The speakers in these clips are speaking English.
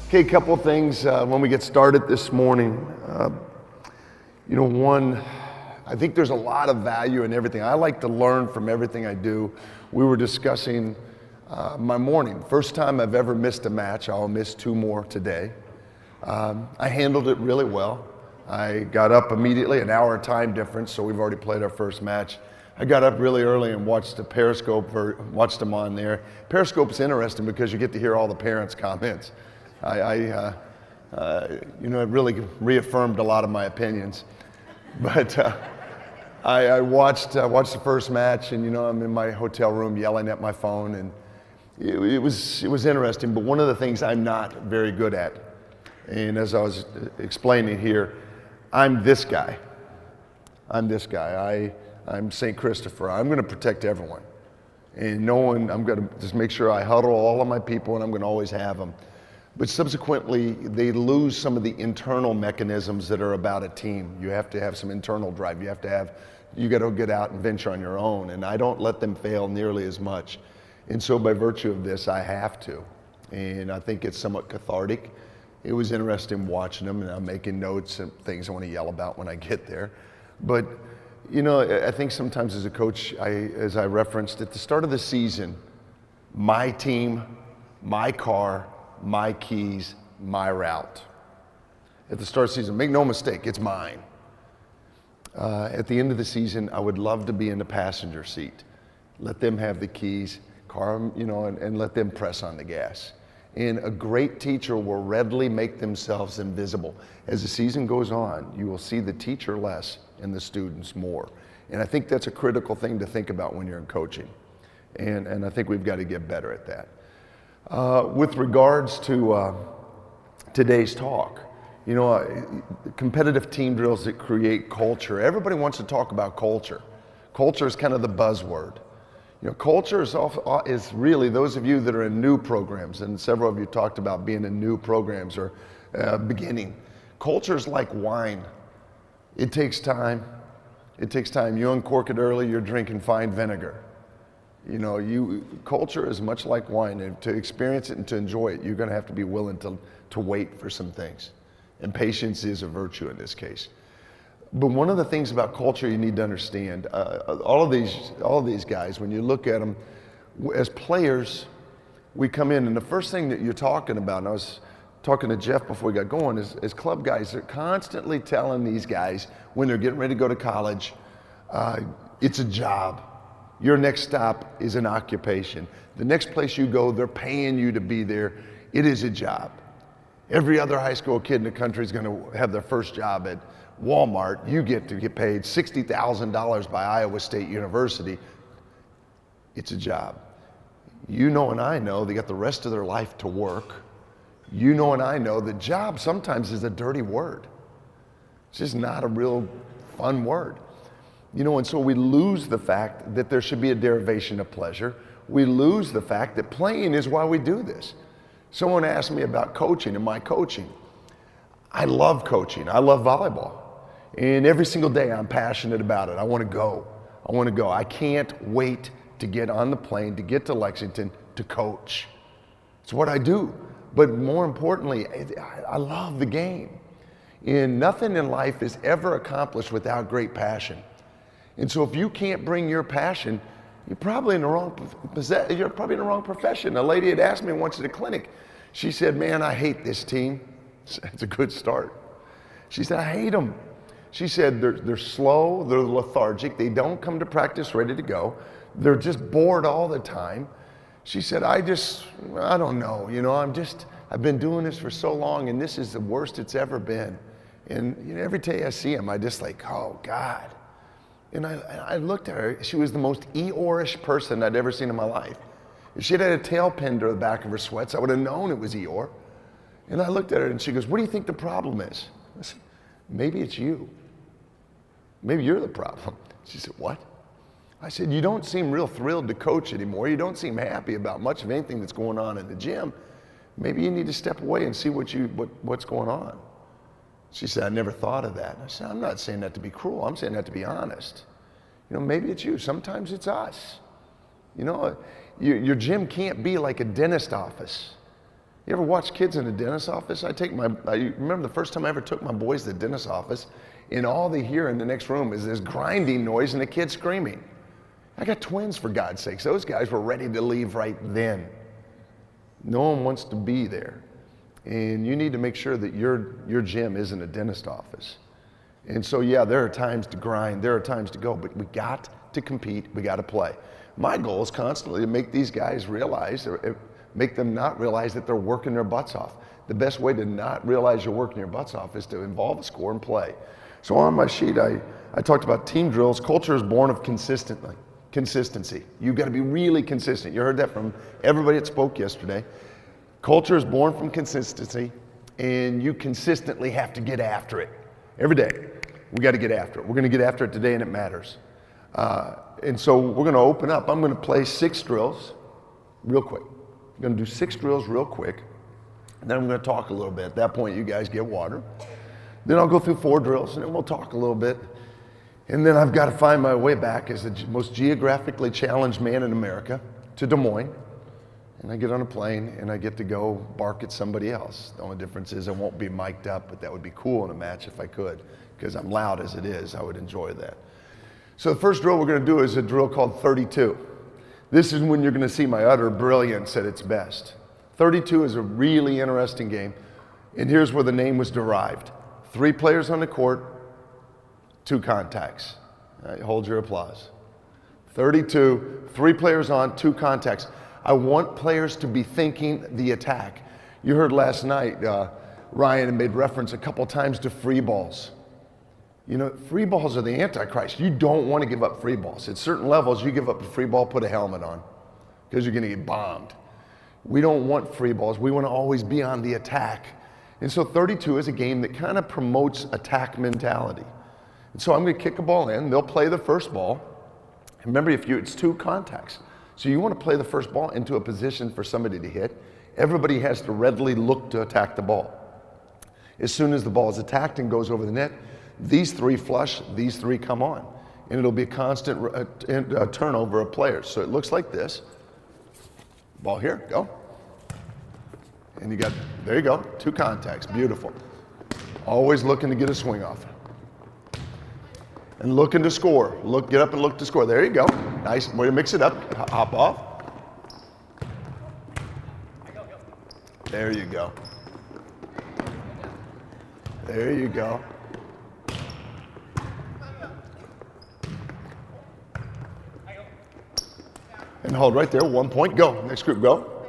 Okay, a couple of things when we get started this morning. One, I think there's a lot of value in everything. I like to learn from everything I do. We were discussing my morning. First time I've ever missed a match. I'll miss 2 more today. I handled it really well. I got up immediately, an hour time difference, so we've already played our first match. I got up really early and watched the Periscope, watched them on there. Periscope's interesting because you get to hear all the parents' comments. It really reaffirmed a lot of my opinions. But I watched the first match, and I'm in my hotel room yelling at my phone, and it was interesting. But one of the things I'm not very good at, and as I was explaining here, I'm this guy. I'm St. Christopher. I'm going to protect everyone, and I'm going to just make sure I huddle all of my people, and I'm going to always have them. But subsequently, they lose some of the internal mechanisms that are about a team. You have to have some internal drive. You got to get out and venture on your own. And I don't let them fail nearly as much. And so by virtue of this, I have to. And I think it's somewhat cathartic. It was interesting watching them, and I'm making notes and things I want to yell about when I get there. But, I think sometimes as a coach, as I referenced at the start of the season, my team, my car, my keys, my route. At the start of the season, make no mistake, it's mine. At the end of the season, I would love to be in the passenger seat. Let them have the keys, car, and let them press on the gas. And a great teacher will readily make themselves invisible. As the season goes on, you will see the teacher less and the students more. And I think that's a critical thing to think about when you're in coaching. And I think we've got to get better at that. With regards to today's talk, competitive team drills that create culture. Everybody wants to talk about culture. Culture is kind of the buzzword. Culture is really those of you that are in new programs, and several of you talked about being in new programs or beginning. Culture is like wine. It takes time. You uncork it early, you're drinking fine vinegar. Culture is much like wine, and to experience it and to enjoy it, you're going to have to be willing to wait for some things. And patience is a virtue in this case. But one of the things about culture you need to understand, all of these guys, when you look at them, as players, we come in, and the first thing that you're talking about, and I was talking to Jeff before we got going, is club guys. They're constantly telling these guys when they're getting ready to go to college, it's a job. Your next stop is an occupation. The next place you go, they're paying you to be there. It is a job. Every other high school kid in the country is going to have their first job at Walmart. You get to get paid $60,000 by Iowa State University. It's a job. And I know they got the rest of their life to work. And I know that job sometimes is a dirty word. It's just not a real fun word. And so we lose the fact that there should be a derivation of pleasure. We lose the fact that playing is why we do this. Someone asked me about coaching and my coaching. I love coaching. I love volleyball. And every single day I'm passionate about it. I want to go. I can't wait to get on the plane, to get to Lexington, to coach. It's what I do. But more importantly, I love the game. And nothing in life is ever accomplished without great passion. And so if you can't bring your passion, you're probably in the wrong profession. A lady had asked me once at a clinic, she said, "Man, I hate this team." It's a good start. She said, "I hate them." She said, they're slow, they're lethargic, they don't come to practice ready to go, they're just bored all the time. She said, I don't know, I've been doing this for so long, and this is the worst it's ever been. And every day I see them, I just like, oh God. And I looked at her, she was the most Eeyore-ish person I'd ever seen in my life. If she'd had a tail pinned to the back of her sweats, I would have known it was Eeyore. And I looked at her and she goes, "What do you think the problem is?" I said, "Maybe it's you. Maybe you're the problem." She said, "What?" I said, "You don't seem real thrilled to coach anymore. You don't seem happy about much of anything that's going on in the gym. Maybe you need to step away and see what's going on." She said, "I never thought of that." I said, "I'm not saying that to be cruel. I'm saying that to be honest. Maybe it's you. Sometimes it's us. Your gym can't be like a dentist office. You ever watch kids in a dentist's office? I remember the first time I ever took my boys to the dentist's office, and all they hear in the next room is this grinding noise and a kid screaming. I got twins, for God's sakes. Those guys were ready to leave right then. No one wants to be there. And you need to make sure that your gym isn't a dentist office. And so, yeah, there are times to grind, there are times to go, but we got to compete, we got to play. My goal is constantly to make these guys realize, or make them not realize that they're working their butts off. The best way to not realize you're working your butts off is to involve a score and play. So on my sheet, I talked about team drills. Culture is born of consistency. You've got to be really consistent. You heard that from everybody that spoke yesterday. Culture is born from consistency, and you consistently have to get after it. Every day, we got to get after it. We're going to get after it today, and it matters. And so we're going to open up. I'm going to play 6 drills real quick. I'm going to do 6 drills real quick, and then I'm going to talk a little bit. At that point, you guys get water. Then I'll go through 4 drills, and then we'll talk a little bit. And then I've got to find my way back as the most geographically challenged man in America to Des Moines. And I get on a plane, and I get to go bark at somebody else. The only difference is I won't be mic'd up, but that would be cool in a match if I could, because I'm loud as it is. I would enjoy that. So the first drill we're going to do is a drill called 32. This is when you're going to see my utter brilliance at its best. 32 is a really interesting game, and here's where the name was derived. 3 players on the court, 2 contacts. All right, hold your applause. 32, 3 players on, 2 contacts. I want players to be thinking the attack. You heard last night, Ryan made reference a couple times to free balls. You know, free balls are the Antichrist. You don't want to give up free balls. At certain levels, you give up a free ball, put a helmet on, because you're going to get bombed. We don't want free balls. We want to always be on the attack. And so 32 is a game that kind of promotes attack mentality. And so I'm going to kick a ball in. They'll play the first ball. Remember, it's 2 contacts. So you want to play the first ball into a position for somebody to hit. Everybody has to readily look to attack the ball. As soon as the ball is attacked and goes over the net, these 3 flush, these 3 come on. And it'll be a constant turnover of players. So it looks like this. Ball here, go. And there you go, 2 contacts, beautiful. Always looking to get a swing off. And looking to score. Get up and look to score. There you go. Nice way to mix it up. Hop off. There you go. There you go. And hold right there. 1 point. Go. Next group, go.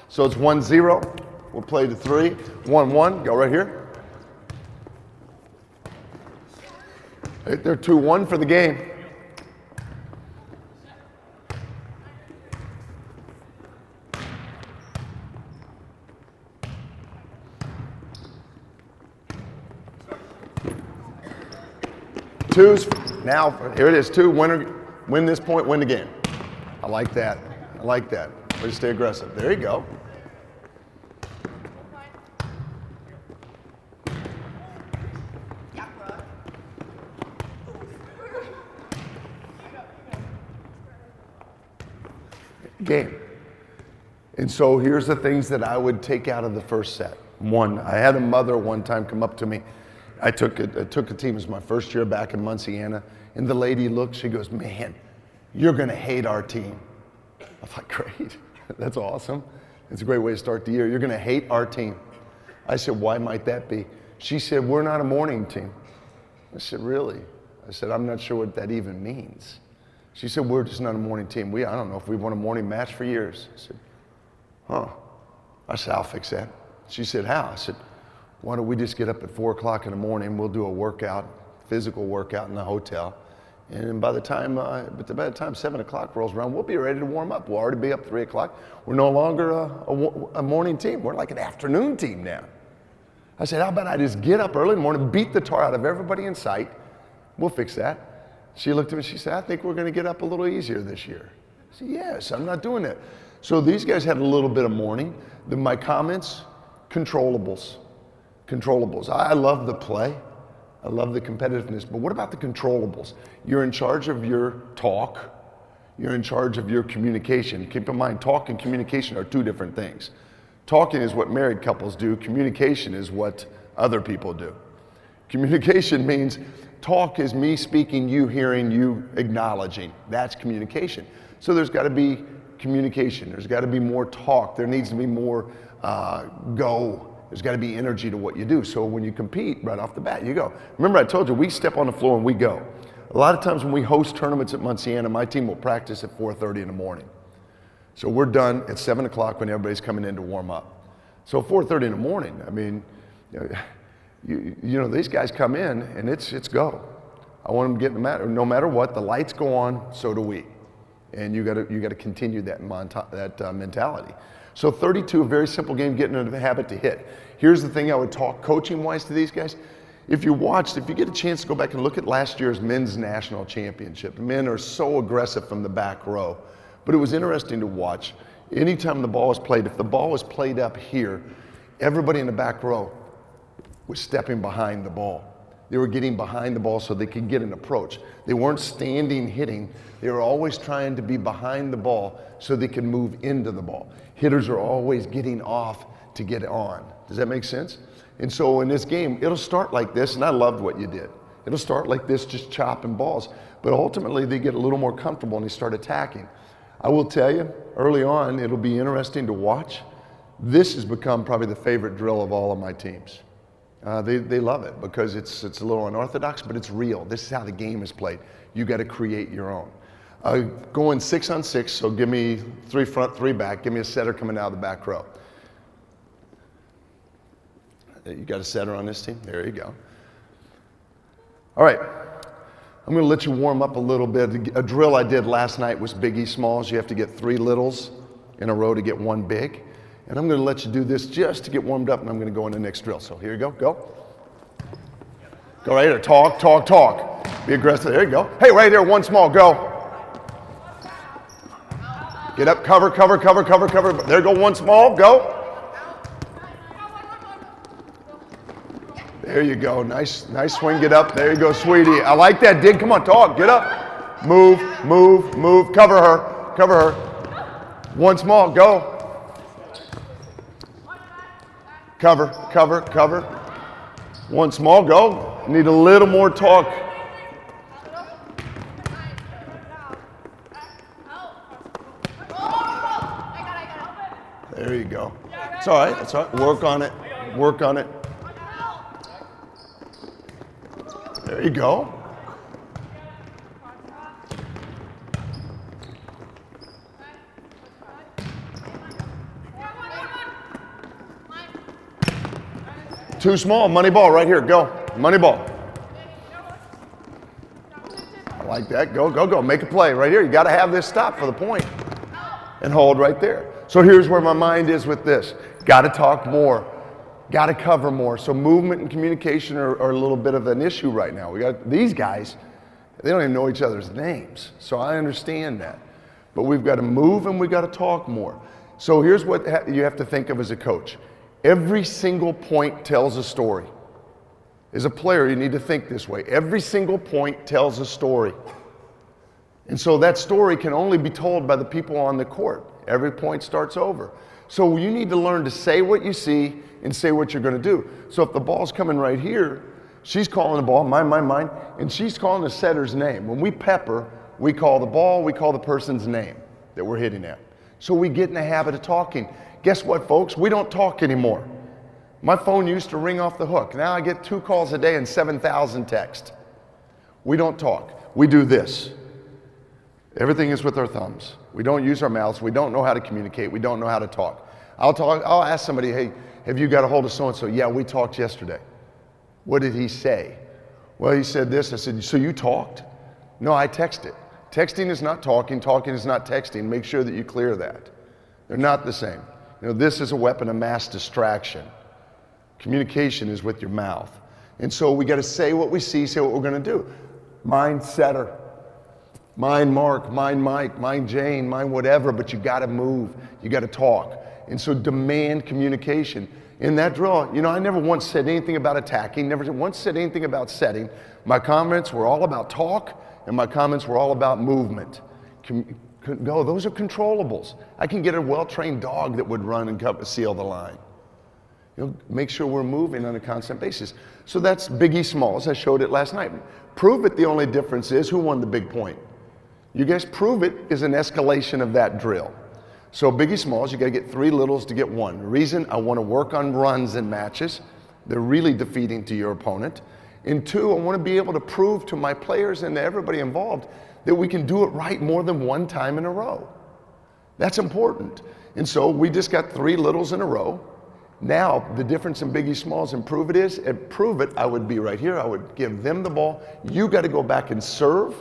So it's 1-0. We'll play to 3. 1-1. Go right here. They're 2-1 for the game. Twos. Now, here it is. 2. Win this point, win the game. I like that. I like that. Way to stay aggressive. There you go. Game. And so here's the things that I would take out of the first set. 1, I had a mother one time come up to me. I took a team, it was my first year back in Munciana, and the lady looked, she goes, man, you're gonna hate our team. I was like, great, that's awesome. It's a great way to start the year. You're gonna hate our team. I said, why might that be? She said, we're not a morning team. I said, really? I said, I'm not sure what that even means. She said, we're just not a morning team. I don't know if we've won a morning match for years. I said, huh. I said, I'll fix that. She said, how? I said, why don't we just get up at 4 o'clock in the morning, we'll do a workout, physical workout in the hotel. And by the time 7 o'clock rolls around, we'll be ready to warm up. We'll already be up 3 o'clock. We're no longer a morning team. We're like an afternoon team now. I said, how about I just get up early in the morning, beat the tar out of everybody in sight. We'll fix that. She looked at me, she said, I think we're going to get up a little easier this year. I said, yes, I'm not doing that. So these guys had a little bit of morning. My comments, controllables. Controllables. I love the play. I love the competitiveness. But what about the controllables? You're in charge of your talk. You're in charge of your communication. Keep in mind, talk and communication are 2 different things. Talking is what married couples do. Communication is what other people do. Communication means talk is me speaking, you hearing, you acknowledging. That's communication. So there's got to be communication. There's got to be more talk. There needs to be more go. There's got to be energy to what you do. So when you compete, right off the bat, you go. Remember, I told you, we step on the floor and we go. A lot of times when we host tournaments at Munciana, my team will practice at 4:30 in the morning. So we're done at 7 o'clock when everybody's coming in to warm up. So 4:30 in the morning, I mean, you know, these guys come in and it's go. I want them to get no matter what, the lights go on, so do we. And you got to continue that mentality. So 32, a very simple game, getting into the habit to hit. Here's the thing I would talk coaching-wise to these guys. If you get a chance to go back and look at last year's men's national championship, men are so aggressive from the back row. But it was interesting to watch. Anytime the ball was played, if the ball was played up here, everybody in the back row was stepping behind the ball. They were getting behind the ball so they could get an approach. They weren't standing hitting. They were always trying to be behind the ball so they could move into the ball. Hitters are always getting off to get on. Does that make sense? And so in this game, it'll start like this, and I loved what you did. It'll start like this, just chopping balls. But ultimately, they get a little more comfortable and they start attacking. I will tell you, early on, it'll be interesting to watch. This has become probably the favorite drill of all of my teams. They love it because it's a little unorthodox, but it's real. This is how the game is played. You got to create your own. Going 6-on-6, so give me 3 front, 3 back. Give me a setter coming out of the back row. You got a setter on this team? There you go. All right. I'm going to let you warm up a little bit. A drill I did last night was biggie smalls. You have to get 3 littles in a row to get 1 big. And I'm going to let you do this just to get warmed up, and I'm going to go in the next drill. So here you go. Go. Go right here. Talk, talk, talk. Be aggressive. There you go. Hey, right there. 1 small. Go. Get up. Cover, cover, cover, cover, cover. There you go. 1 small. Go. There you go. Nice swing. Get up. There you go, sweetie. I like that. Dig. Come on. Talk. Get up. Move, move, move. Cover her. Cover her. 1 small. Go. Cover, cover, cover. 1 small. Go. Need a little more talk. There you go. It's all right. It's all right. Work on it. Work on it. There you go. Too small. Money ball right here. Go. Money ball. I like that. Go, go, go. Make a play right here. You got to have this stop for the point. And hold right there. So here's where my mind is with this. Got to talk more. Got to cover more. So movement and communication are a little bit of an issue right now. We got these guys, they don't even know each other's names. So I understand that. But we've got to move and we've got to talk more. So here's what you have to think of as a coach. Every single point tells a story. As a player, you need to think this way. Every single point tells a story. And so that story can only be told by the people on the court. Every point starts over. So you need to learn to say what you see and say what you're going to do. So if the ball's coming right here, she's calling the ball, mine, and she's calling the setter's name. When we pepper, we call the ball, we call the person's name that we're hitting at. So we get in the habit of talking. Guess what, folks? We don't talk anymore. My phone used to ring off the hook. Now I get 2 calls a day and 7,000 texts. We don't talk. We do this. Everything is with our thumbs. We don't use our mouths. We don't know how to communicate. We don't know how to talk. I'll ask somebody, hey, have you got a hold of so-and-so? Yeah, we talked yesterday. What did he say? Well, he said this. I said, so you talked? No, I texted. Texting is not talking. Talking is not texting. Make sure that you clear that. They're not the same. You know, this is a weapon of mass distraction. Communication is with your mouth. And so we got to say what we see, say what we're going to do. Mine setter. Mine Mark, mine Mike, mine Jane, mine whatever, but you got to move. You got to talk. And so demand communication. In that drill, you know, I never once said anything about attacking, never once said anything about setting. My comments were all about talk, and my comments were all about movement. go. Those are controllables. I can get a well-trained dog that would run and seal the line. Make sure we're moving on a constant basis. So that's biggie smalls. I showed it last night. Prove it, the only difference is who won the big point. You guys, prove it is an escalation of that drill. So biggie smalls, you got to get 3 littles to get 1. The reason I want to work on runs in matches, they're really defeating to your opponent. And 2, I want to be able to prove to my players and to everybody involved that we can do it right more than 1 time in a row. That's important. And so we just got 3 littles in a row. Now, the difference in biggie smalls and prove it is, at prove it, I would be right here. I would give them the ball. You got to go back and serve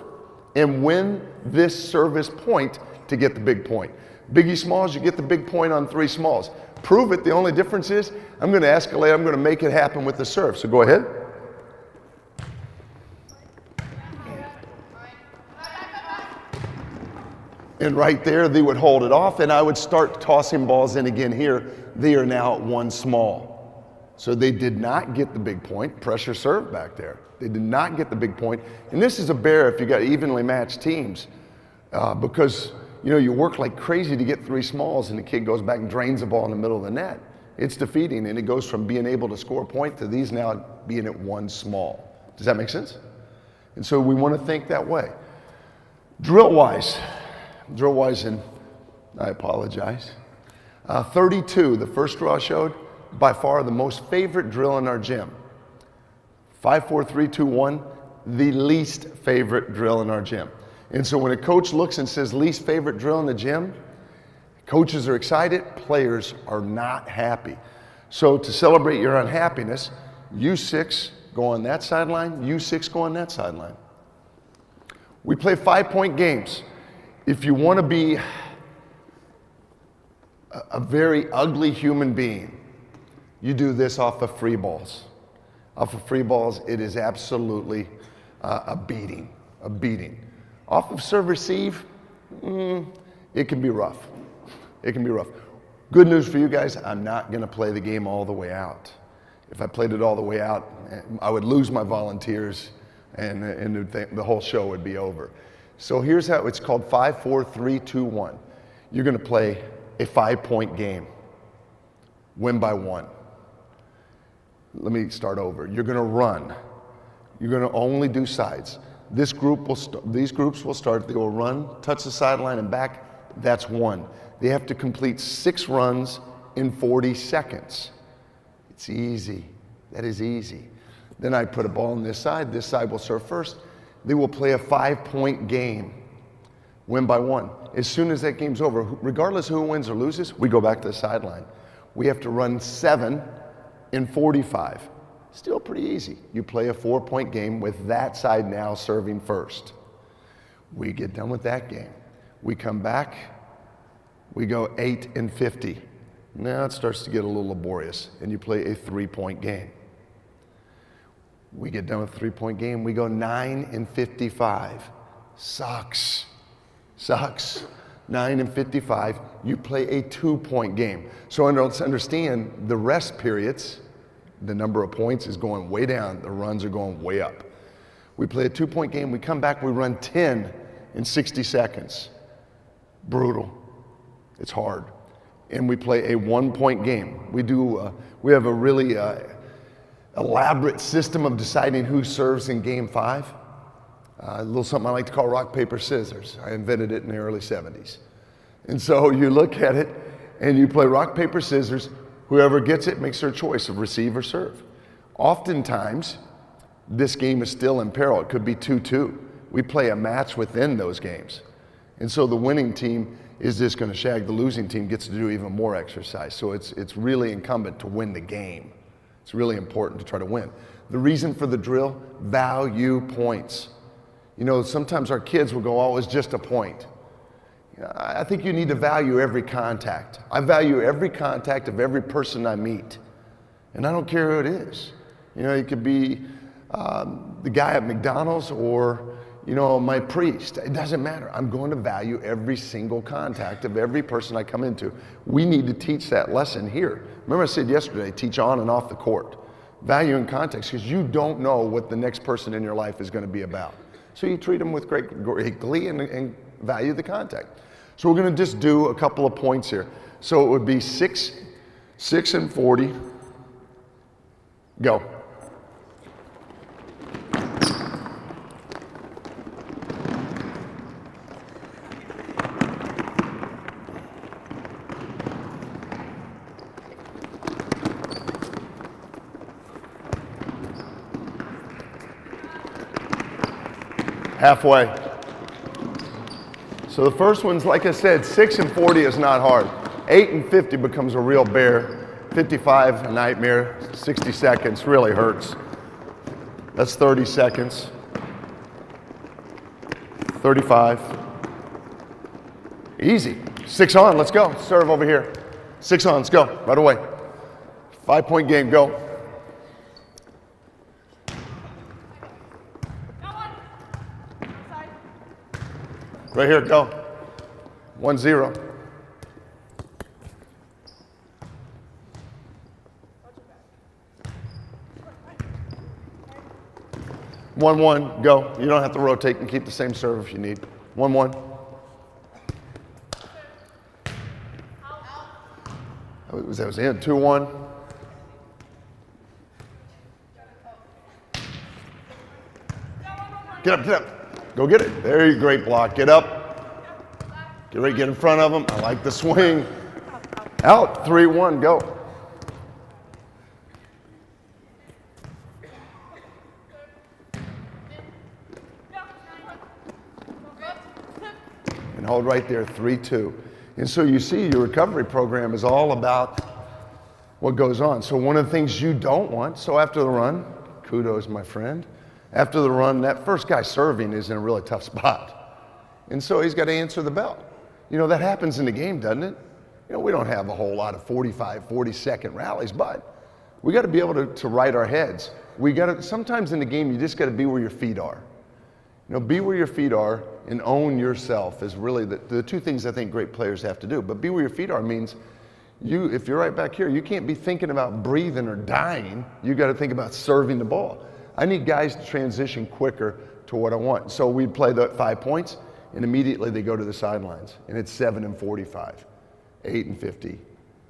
and win this service point to get the big point. Biggie smalls, you get the big point on 3 smalls. Prove it, the only difference is I'm going to escalate, I'm going to make it happen with the serve. So go ahead. And right there, they would hold it off, and I would start tossing balls in again here. They are now at 1 small. So they did not get the big point. Pressure serve back there. They did not get the big point. And this is a bear if you got evenly matched teams, because you work like crazy to get 3 smalls, and the kid goes back and drains the ball in the middle of the net. It's defeating, and it goes from being able to score a point to these now being at 1 small. Does that make sense? And so we want to think that way. Drill-wise, and I apologize. 32, the first drill I showed, by far the most favorite drill in our gym. 5, 4, 3, 2, 1, the least favorite drill in our gym. And so when a coach looks and says least favorite drill in the gym, coaches are excited, players are not happy. So to celebrate your unhappiness, you 6 go on that sideline, you 6 go on that sideline. We play 5-point games. If you want to be a very ugly human being, you do this off of free balls. Off of free balls, it is absolutely a beating. Off of serve receive, it can be rough. It can be rough. Good news for you guys, I'm not going to play the game all the way out. If I played it all the way out, I would lose my volunteers and the whole show would be over. So here's how it's called 5, 4, 3, 2, 1. You're going to play a 5-point game. Win by 1. Let me start over. You're going to run. You're going to only do sides. These groups will start. They will run, touch the sideline and back. That's 1. They have to complete 6 runs in 40 seconds. It's easy. That is easy. Then I put a ball on this side. This side will serve first. They will play a 5-point game. Win by 1. As soon as that game's over, regardless of who wins or loses, we go back to the sideline. We have to run 7 in 45. Still pretty easy. You play a 4-point game with that side now serving first. We get done with that game. We come back. We go 8 in 50. Now it starts to get a little laborious, and you play a 3-point game. We get done with a 3-point game. We go 9 in 55. Sucks. 9 and 55, you play a 2-point game. So understand the rest periods, the number of points is going way down, the runs are going way up. We play a 2-point game, we come back, we run 10 in 60 seconds. Brutal. It's hard. And we play a 1-point game. We have a really elaborate system of deciding who serves in game 5. A little something I like to call rock, paper, scissors. I invented it in the early 70s. And so you look at it and you play rock, paper, scissors. Whoever gets it makes their choice of receive or serve. Oftentimes, this game is still in peril. It could be 2-2. We play a match within those games. And so the winning team is just going to shag. The losing team gets to do even more exercise. So it's really incumbent to win the game. It's really important to try to win. The reason for the drill, value points. Sometimes our kids will go, oh, it's just a point. I think you need to value every contact. I value every contact of every person I meet. And I don't care who it is. It could be the guy at McDonald's or, my priest. It doesn't matter. I'm going to value every single contact of every person I come into. We need to teach that lesson here. Remember I said yesterday, teach on and off the court. Value in context, because you don't know what the next person in your life is going to be about. So you treat them with great glee and value the contact. So we're going to just do a couple of points here. So it would be 6 and 40. Go. Halfway. So the first one's, like I said, 6 and 40 is not hard. 8 and 50 becomes a real bear. 55, a nightmare. 60 seconds really hurts. That's 30 seconds. 35. Easy. 6 on, let's go. Serve over here. 6 on, let's go, right away. 5-point game, go. Right here, go. 1-0. 1-1, go. You don't have to rotate and keep the same serve if you need. 1-1. That was in. 2-1. Get up, get up. Go get it. There you go. Great block. Get up. Get ready, get in front of him. I like the swing. Out. 3-1. Go. And hold right there. 3-2. And so you see your recovery program is all about what goes on. So one of the things you don't want, so after the run, kudos, my friend. After the run, that first guy serving is in a really tough spot. And so he's got to answer the bell. You know, that happens in the game, doesn't it? You know, we don't have a whole lot of 45, 40-second rallies, but we got to be able to right our heads. We got to, sometimes in the game, you just got to be where your feet are. You know, be where your feet are and own yourself is really the two things I think great players have to do. But be where your feet are means if you're right back here, you can't be thinking about breathing or dying. You got to think about serving the ball. I need guys to transition quicker to what I want. So we'd play the 5 points, and immediately they go to the sidelines. And it's 7 and 45, 8 and 50,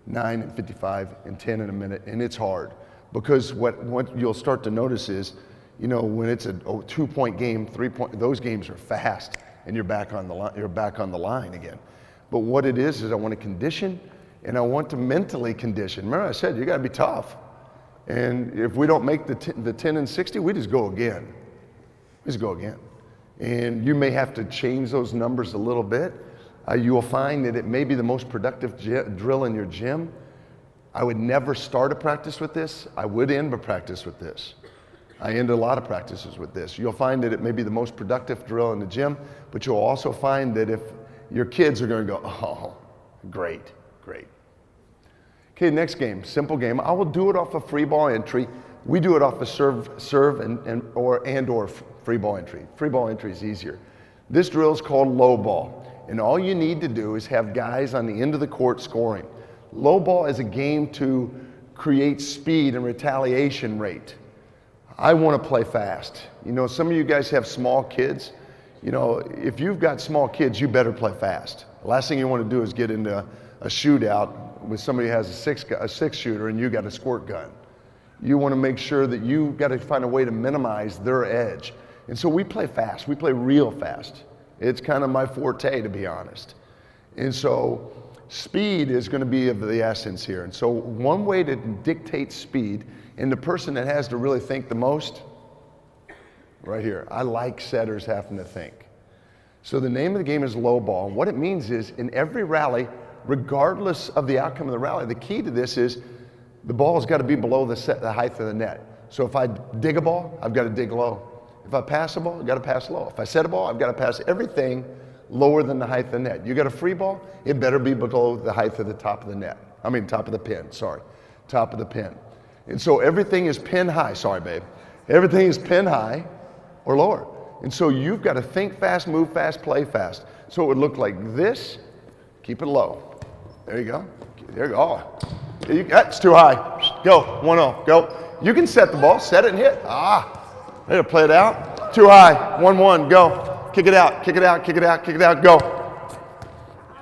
9 and 55, and 10 in a minute. And it's hard because what you'll start to notice is, you know, when it's a 2-point game, 3-point, those games are fast, and you're back on the line. You're back on the line again. But what it is I want to condition, and I want to mentally condition. Remember, I said you got to be tough. And if we don't make the 10 and 60, we just go again. We just go again. And you may have to change those numbers a little bit. You will find that it may be the most productive drill in your gym. I would never start a practice with this. I would end a practice with this. I end a lot of practices with this. You'll find that it may be the most productive drill in the gym, but you'll also find that if your kids are going to go, oh, great, great. Okay, next game, simple game. I will do it off a free ball entry. We do it off a serve or free ball entry. Free ball entry is easier. This drill is called low ball, and all you need to do is have guys on the end of the court scoring. Low ball is a game to create speed and retaliation rate. I want to play fast. You know, some of you guys have small kids. You know, if you've got small kids, you better play fast. The last thing you want to do is get into a shootout with somebody who has a six shooter and you got a squirt gun. You want to make sure that you got to find a way to minimize their edge. And so we play fast. We play real fast. It's kind of my forte, to be honest. And so speed is going to be of the essence here. And so one way to dictate speed, and the person that has to really think the most, right here. I like setters having to think. So the name of the game is low ball. What it means is in every rally, regardless of the outcome of the rally, the key to this is the ball's got to be below the height of the net. So if I dig a ball, I've got to dig low. If I pass a ball, I've got to pass low. If I set a ball, I've got to pass everything lower than the height of the net. You got a free ball, it better be below the height of the top of the net. I mean, top of the pin, sorry. Top of the pin. And so everything is pin high, sorry babe. Everything is pin high or lower. And so you've got to think fast, move fast, play fast. So it would look like this, keep it low. There you go. There you go. Oh, that's too high. Go, 1-0, go. You can set the ball, set it and hit. There, play it out. Too high, 1-1, go. Kick it out, kick it out, kick it out, kick it out, go.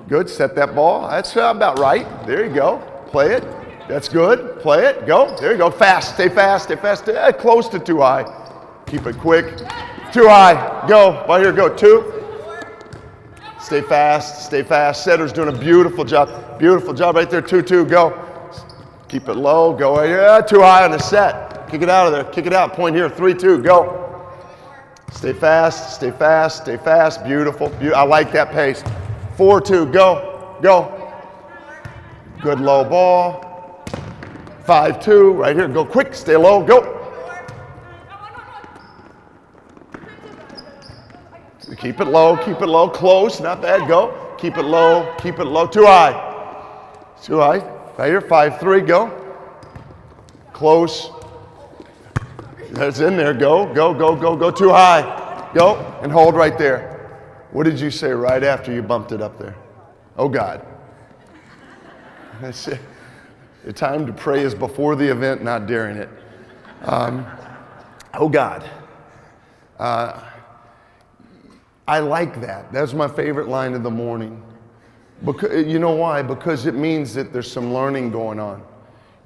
Good, set that ball. That's about right. There you go. Play it. That's good. Play it. Go. There you go. Fast. Stay fast. Stay fast. Close to too high. Keep it quick. Too high. Go. Right here. Go. 2. Stay fast. Stay fast. Setter's doing a beautiful job. Beautiful job right there. 2-2. Go. Keep it low. Go. Yeah. Too high on the set. Kick it out of there. Kick it out. Point here. 3-2. Go. Stay fast. Stay fast. Stay fast. Beautiful. I like that pace. 4-2. Go. Go. Good low ball. 5-2. Right here. Go quick. Stay low. Go. Keep it low. Keep it low. Close. Not bad. Go. Keep it low. Keep it low. Too high. Too high. Right here. 5-3. Go. Close. That's in there. Go. Go. Go. Go. Go. Too high. Go. And hold right there. What did you say right after you bumped it up there? Oh, God. That's it. The time to pray is before the event, not during it. Oh, God. I like that. That's my favorite line of the morning. Because, you know why? Because it means that there's some learning going on.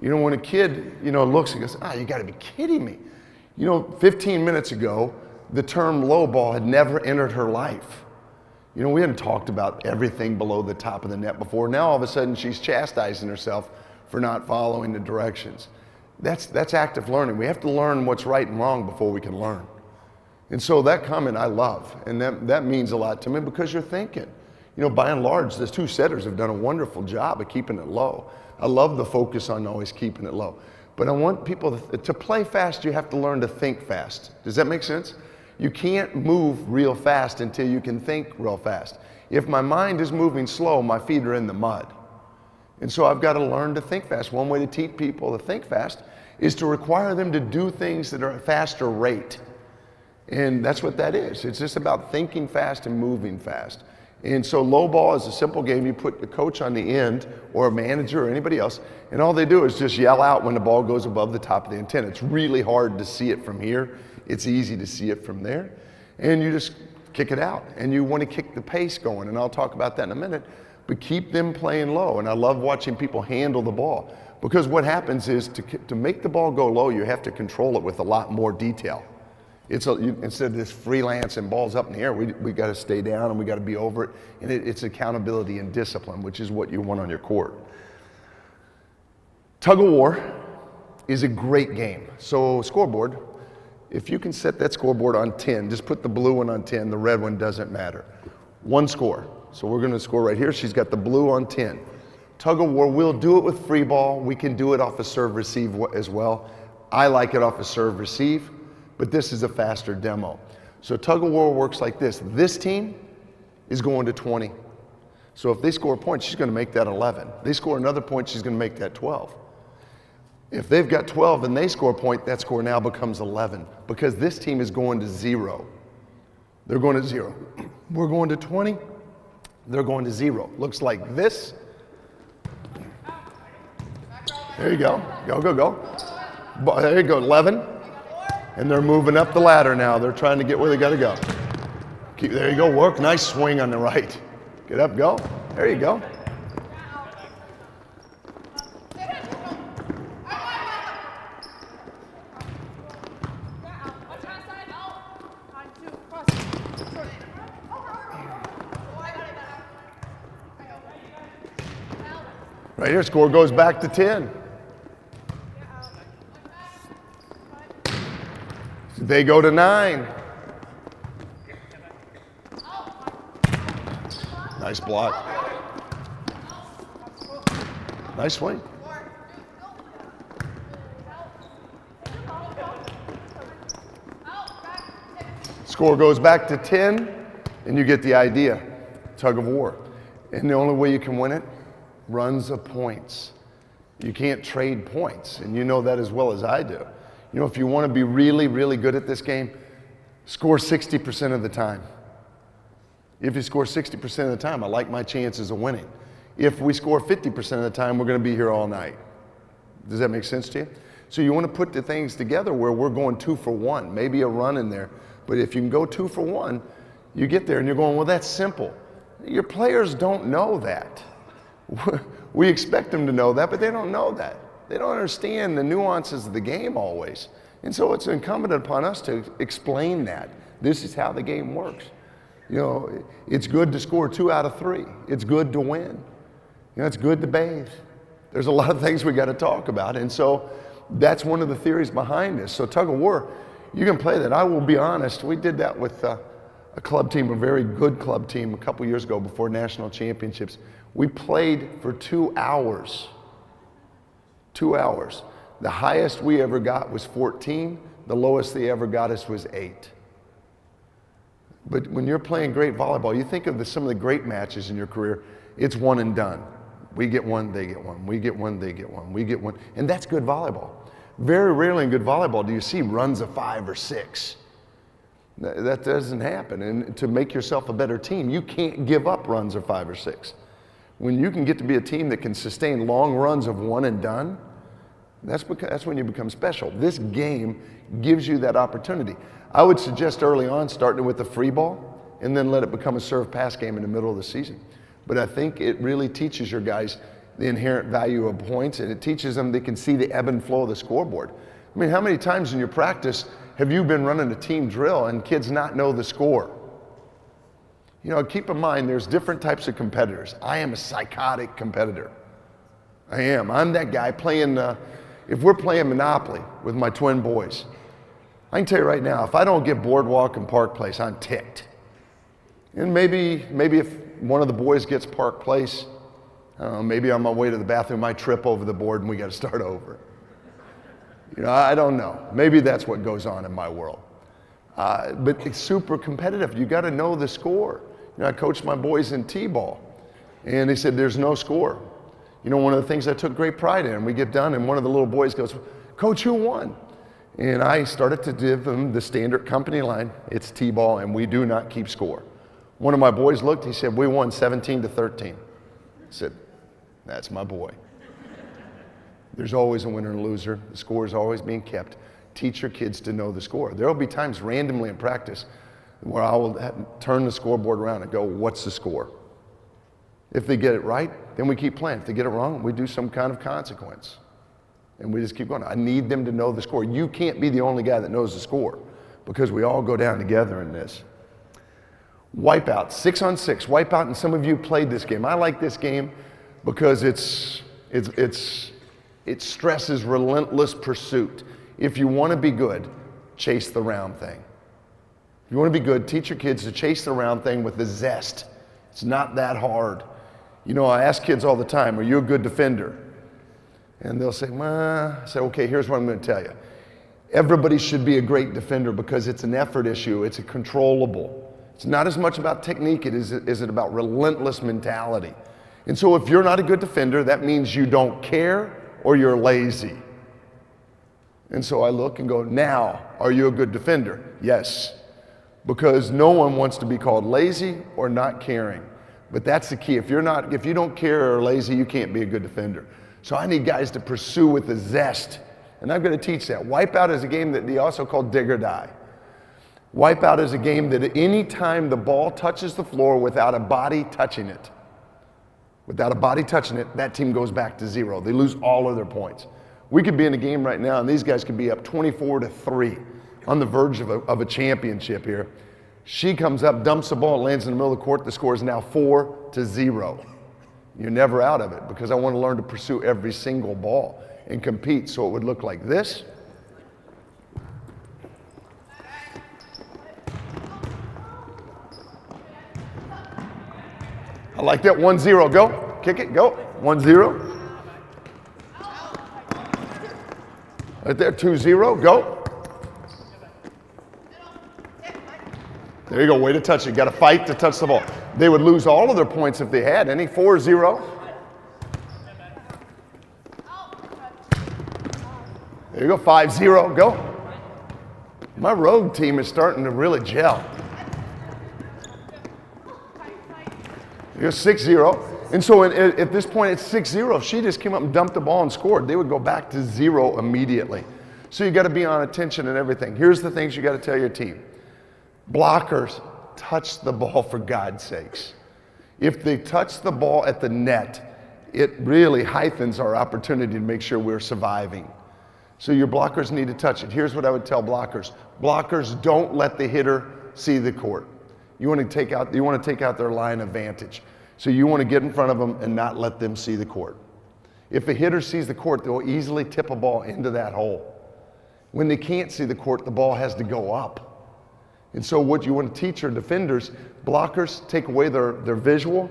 You know, when a kid, looks and goes, you got to be kidding me. 15 minutes ago, the term low ball had never entered her life. We hadn't talked about everything below the top of the net before. Now, all of a sudden, she's chastising herself for not following the directions. That's active learning. We have to learn what's right and wrong before we can learn. And so that comment I love, and that means a lot to me because you're thinking. By and large, the 2 setters have done a wonderful job of keeping it low. I love the focus on always keeping it low. But I want people to play fast, you have to learn to think fast. Does that make sense? You can't move real fast until you can think real fast. If my mind is moving slow, my feet are in the mud. And so I've got to learn to think fast. One way to teach people to think fast is to require them to do things that are at a faster rate. And that's what that is. It's just about thinking fast and moving fast. And so low ball is a simple game. You put the coach on the end or a manager or anybody else, and all they do is just yell out when the ball goes above the top of the antenna. It's really hard to see it from here. It's easy to see it from there. And you just kick it out. And you want to kick the pace going, and I'll talk about that in a minute. But keep them playing low. And I love watching people handle the ball. Because what happens is to make the ball go low, you have to control it with a lot more detail. Instead of this freelance and balls up in the air, we got to stay down and we got to be over it. And it's accountability and discipline, which is what you want on your court. Tug of war is a great game. So scoreboard, if you can set that scoreboard on 10, just put the blue one on 10, the red one doesn't matter. 1 score. So we're going to score right here. She's got the blue on 10. Tug of war, we'll do it with free ball. We can do it off a serve receive as well. I like it off a serve receive, but this is a faster demo. So tug of war works like this. This team is going to 20. So if they score a point, she's going to make that 11. They score another point, she's going to make that 12. If they've got 12 and they score a point, that score now becomes 11 because this team is going to 0. They're going to 0. We're going to 20. They're going to 0. Looks like this. There you go. Go, go, go. There you go, 11. And they're moving up the ladder now. They're trying to get where they got to go. There you go, work. Nice swing on the right. Get up, go. There you go. Right here, score goes back to 10. They go to 9. Nice block. Nice swing. Score goes back to 10, and you get the idea. Tug of war. And the only way you can win it, runs of points. You can't trade points, and you know that as well as I do. If you want to be really, really good at this game, score 60% of the time. If you score 60% of the time, I like my chances of winning. If we score 50% of the time, we're going to be here all night. Does that make sense to you? So you want to put the things together where we're going 2 for 1, maybe a run in there. But if you can go 2 for 1, You get there and you're going, well, that's simple. Your players don't know that. We expect them to know that, but they don't know that. They don't understand the nuances of the game always. And so it's incumbent upon us to explain that. This is how the game works. You know, it's good to score 2 out of 3. It's good to win. You know, it's good to bathe. There's a lot of things we got to talk about. And so that's one of the theories behind this. So tug of war, you can play that. I will be honest, we did that with a club team, a very good club team a couple years ago before national championships. We played for 2 hours. 2 hours. The highest we ever got was 14. The lowest they ever got us was 8. But when you're playing great volleyball, you think of some of the great matches in your career, it's one and done. We get one, they get one. We get one, they get one. We get one. And that's good volleyball. Very rarely in good volleyball do you see runs of 5 or 6. That doesn't happen. And to make yourself a better team, you can't give up runs of 5 or 6. When you can get to be a team that can sustain long runs of one and done, that's when you become special. This game gives you that opportunity. I would suggest early on starting with the free ball and then let it become a serve pass game in the middle of the season. But I think it really teaches your guys the inherent value of points, and it teaches them they can see the ebb and flow of the scoreboard. I mean, how many times in your practice have you been running a team drill and kids not know the score? You know, keep in mind there's different types of competitors. I am a psychotic competitor. I am. I'm that guy playing, if we're playing Monopoly with my twin boys, I can tell you right now, if I don't get Boardwalk and Park Place, I'm ticked. And maybe if one of the boys gets Park Place, I don't know, maybe on my way to the bathroom I trip over the board and we got to start over. You know, I don't know. Maybe that's what goes on in my world. But it's super competitive. You got to know the score. You know, I coached my boys in T-ball, and they said there's no score. You know, one of the things I took great pride in, we get done, and one of the little boys goes, "Coach, who won?" And I started to give them the standard company line. It's T-ball, and we do not keep score. One of my boys looked, he said, "We won 17-13. I said, "That's my boy." There's always a winner and loser. The score is always being kept. Teach your kids to know the score. There will be times randomly in practice where I will turn the scoreboard around and go, "What's the score?" If they get it right, then we keep playing. If they get it wrong, we do some kind of consequence. And we just keep going. I need them to know the score. You can't be the only guy that knows the score because we all go down together in this. Wipeout, 6-on-6, wipeout, and some of you played this game. I like this game because it stresses relentless pursuit. If you want to be good, chase the round thing. If you want to be good, teach your kids to chase the round thing with the zest. It's not that hard. You know, I ask kids all the time, "Are you a good defender?" And they'll say, "Well," I say, "Okay, here's what I'm going to tell you. Everybody should be a great defender because it's an effort issue. It's a controllable. It's not as much about technique as it is about relentless mentality. And so if you're not a good defender, that means you don't care or you're lazy." And so I look and go, "Now, are you a good defender?" "Yes." Because no one wants to be called lazy or not caring. But that's the key. If you don't care or lazy, you can't be a good defender. So I need guys to pursue with the zest. And I'm going to teach that. Wipeout is a game that they also call dig or die. Wipeout is a game that any time the ball touches the floor without a body touching it, that team goes back to 0. They lose all of their points. We could be in a game right now, and these guys could be up 24-3 on the verge of a championship here. She comes up, dumps the ball, lands in the middle of the court. The score is now 4-0. You're never out of it because I want to learn to pursue every single ball and compete. So it would look like this. I like that. 1-0. Go. Kick it. Go. 1-0. Right there. 2-0. Go. There you go. Way to touch it. You got to fight to touch the ball. They would lose all of their points if they had any. 4-0. There you go. 5-0. Go. My rogue team is starting to really gel. You're 6-0. And so at this point, it's 6-0. If she just came up and dumped the ball and scored, they would go back to 0 immediately. So you got to be on attention and everything. Here's the things you got to tell your team. Blockers, touch the ball for God's sakes. If they touch the ball at the net, it really heightens our opportunity to make sure we're surviving. So your blockers need to touch it. Here's what I would tell blockers. Blockers, don't let the hitter see the court. You want to take out their line of vantage. So you want to get in front of them and not let them see the court. If a hitter sees the court, they'll easily tip a ball into that hole. When they can't see the court, the ball has to go up. And so what you want to teach your defenders, blockers take away their visual.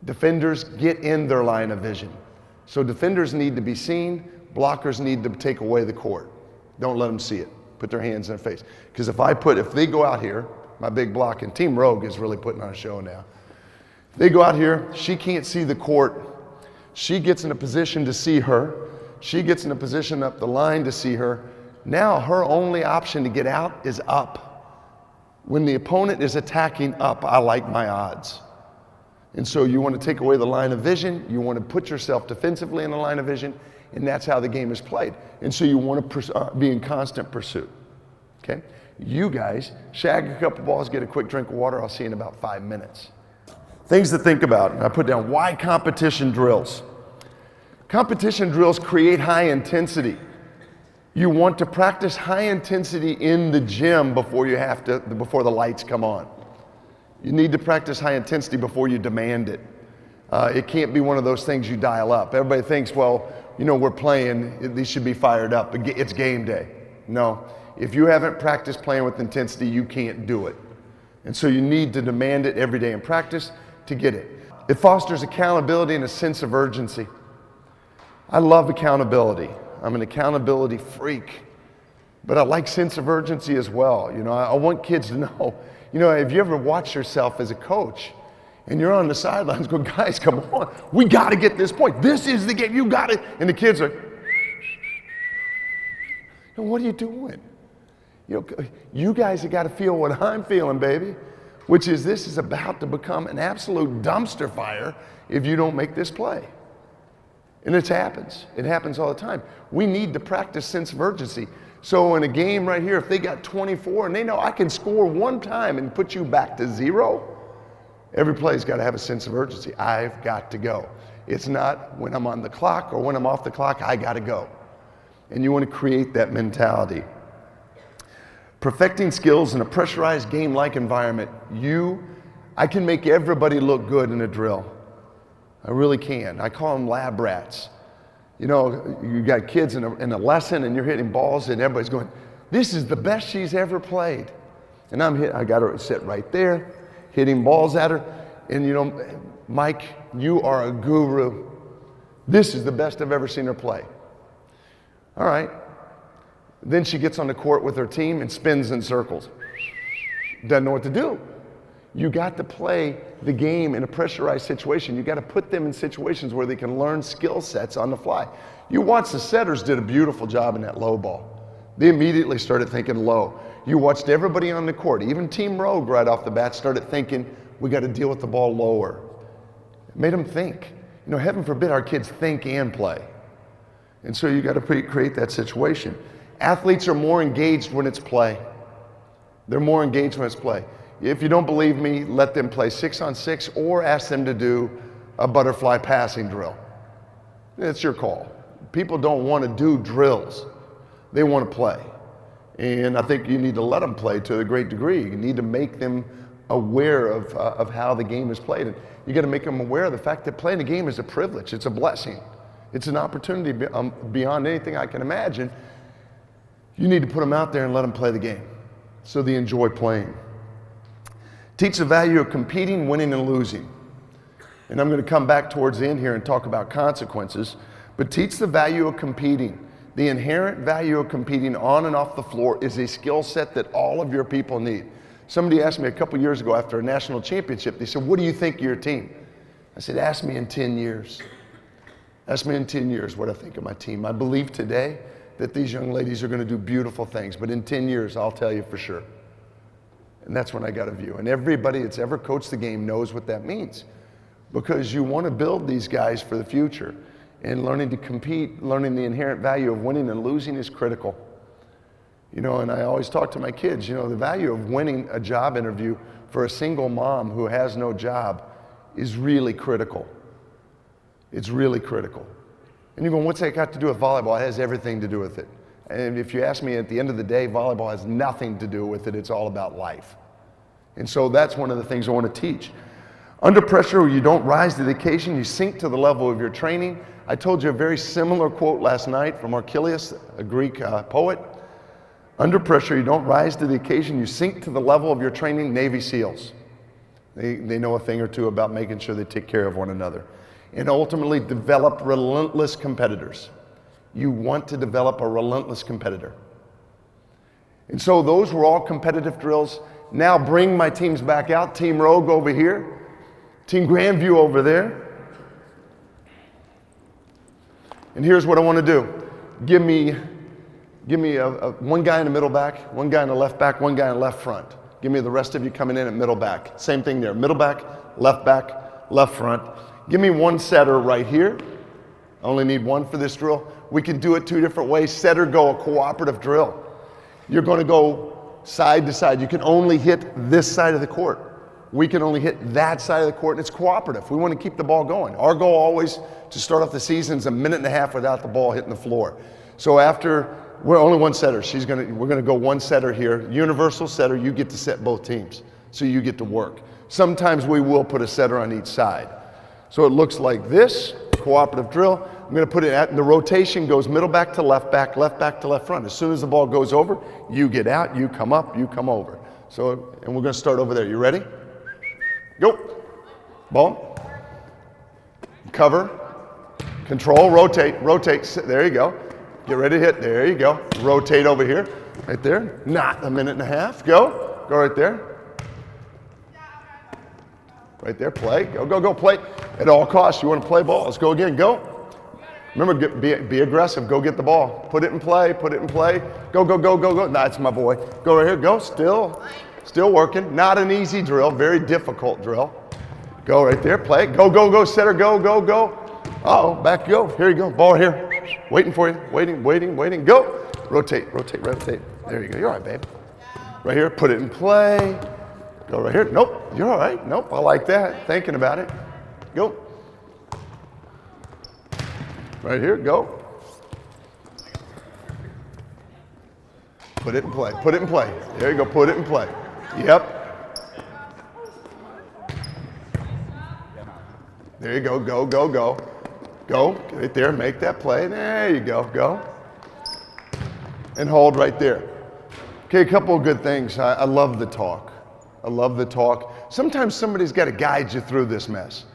Defenders get in their line of vision. So defenders need to be seen. Blockers need to take away the court. Don't let them see it. Put their hands in their face. Because if they go out here, my big block, and Team Rogue is really putting on a show now. If they go out here, she can't see the court. She gets in a position to see her. She gets in a position up the line to see her. Now her only option to get out is up. When the opponent is attacking up, I like my odds. And so you want to take away the line of vision. You want to put yourself defensively in the line of vision. And that's how the game is played. And so you want to be in constant pursuit. Okay? You guys, shag a couple balls, get a quick drink of water. I'll see you in about 5 minutes. Things to think about. I put down why competition drills. Competition drills create high intensity. You want to practice high intensity in the gym before the lights come on. You need to practice high intensity before you demand it. It can't be one of those things you dial up. Everybody thinks, well, we're playing, these should be fired up. It's game day. No. If you haven't practiced playing with intensity, you can't do it. And so you need to demand it every day in practice to get it. It fosters accountability and a sense of urgency. I love accountability. I'm an accountability freak, but I like sense of urgency as well. I want kids to know, have you ever watched yourself as a coach and you're on the sidelines going, guys, come on, we got to get this point. This is the game, you got it. And the kids are, what are you doing? You guys have got to feel what I'm feeling, baby, which is this is about to become an absolute dumpster fire if you don't make this play. And it happens. It happens all the time. We need to practice sense of urgency. So in a game right here, if they got 24 and they know I can score one time and put you back to 0, every play's got to have a sense of urgency. I've got to go. It's not when I'm on the clock or when I'm off the clock, I got to go. And you want to create that mentality. Perfecting skills in a pressurized game-like environment. I can make everybody look good in a drill. I really can. I call them lab rats. You got kids in a lesson and you're hitting balls and everybody's going, this is the best she's ever played. And I got her sit right there, hitting balls at her. And Mike, you are a guru. This is the best I've ever seen her play. All right. Then she gets on the court with her team and spins in circles. Doesn't know what to do. You got to play the game in a pressurized situation. You got to put them in situations where they can learn skill sets on the fly. You watch the setters did a beautiful job in that low ball. They immediately started thinking low. You watched everybody on the court, even Team Rogue right off the bat started thinking, we got to deal with the ball lower. It made them think. Heaven forbid our kids think and play. And so you got to create that situation. Athletes are more engaged when it's play. They're more engaged when it's play. If you don't believe me, let them play 6-on-6 or ask them to do a butterfly passing drill. It's your call. People don't want to do drills. They want to play. And I think you need to let them play to a great degree. You need to make them aware of how the game is played. And you got to make them aware of the fact that playing the game is a privilege. It's a blessing. It's an opportunity beyond anything I can imagine. You need to put them out there and let them play the game so they enjoy playing. Teach the value of competing, winning, and losing. And I'm going to come back towards the end here and talk about consequences, but teach the value of competing. The inherent value of competing on and off the floor is a skill set that all of your people need. Somebody asked me a couple years ago after a national championship, they said, what do you think of your team? I said, ask me in 10 years. Ask me in 10 years what I think of my team. I believe today that these young ladies are going to do beautiful things, but in 10 years, I'll tell you for sure. And that's when I got a view. And everybody that's ever coached the game knows what that means, because you want to build these guys for the future. And learning to compete, learning the inherent value of winning and losing is critical. You know, and I always talk to my kids, you know, the value of winning a job interview for a single mom who has no job is really critical. It's really critical. And you're going, what's that got to do with volleyball? It has everything to do with it. And if you ask me, at the end of the day, volleyball has nothing to do with it. It's all about life. And so that's one of the things I want to teach. Under pressure, you don't rise to the occasion, you sink to the level of your training. I told you a very similar quote last night from Archelaus, a Greek poet. Under pressure, you don't rise to the occasion, you sink to the level of your training. Navy SEALs. They know a thing or two about making sure they take care of one another. And ultimately develop relentless competitors. You want to develop a relentless competitor. And so those were all competitive drills. Now bring my teams back out. Team Rogue over here. Team Grandview over there. And here's what I want to do. Give me one guy in the middle back, one guy in the left back, one guy in the left front. Give me the rest of you coming in at middle back. Same thing there. Middle back, left front. Give me one setter right here. I only need one for this drill. We can do it two different ways. Set or go, a cooperative drill. You're going to go side to side. You can only hit this side of the court. We can only hit that side of the court, and it's cooperative. We want to keep the ball going. Our goal always to start off the season is a minute and a half without the ball hitting the floor. So after, we're only one setter. We're going to go one setter here. Universal setter, you get to set both teams. So you get to work. Sometimes we will put a setter on each side. So it looks like this, cooperative drill. I'm going to put it at, the rotation goes middle back to left back to left front. As soon as the ball goes over, you get out, you come up, you come over. So, and we're going to start over there. You ready? Go. Ball. Cover. Control, rotate. There you go. Get ready to hit. There you go. Rotate over here. Right there. Not a minute and a half. Go. Go right there. Right there. Play. Go. Play. At all costs, you want to play ball. Let's go again. Go. Remember, be aggressive. Go get the ball. Put it in play. Go. That's my boy. Go right here. Go. Still working. Not an easy drill. Very difficult drill. Go right there. Play. Go. Setter. Go. Uh-oh. Back go. Here you go. Ball here. Waiting for you. Waiting. Go. Rotate. There you go. You're all right, babe. Right here. Put it in play. Go right here. Nope. You're all right. Nope. I like that. Thinking about it. Go. Right here. Go. Put it in play. There you go. Put it in play. Yep. There you go. Go. Go. Right there. Make that play. There you go. Go. And hold right there. Okay, a couple of good things. I love the talk. Sometimes somebody's got to guide you through this mess.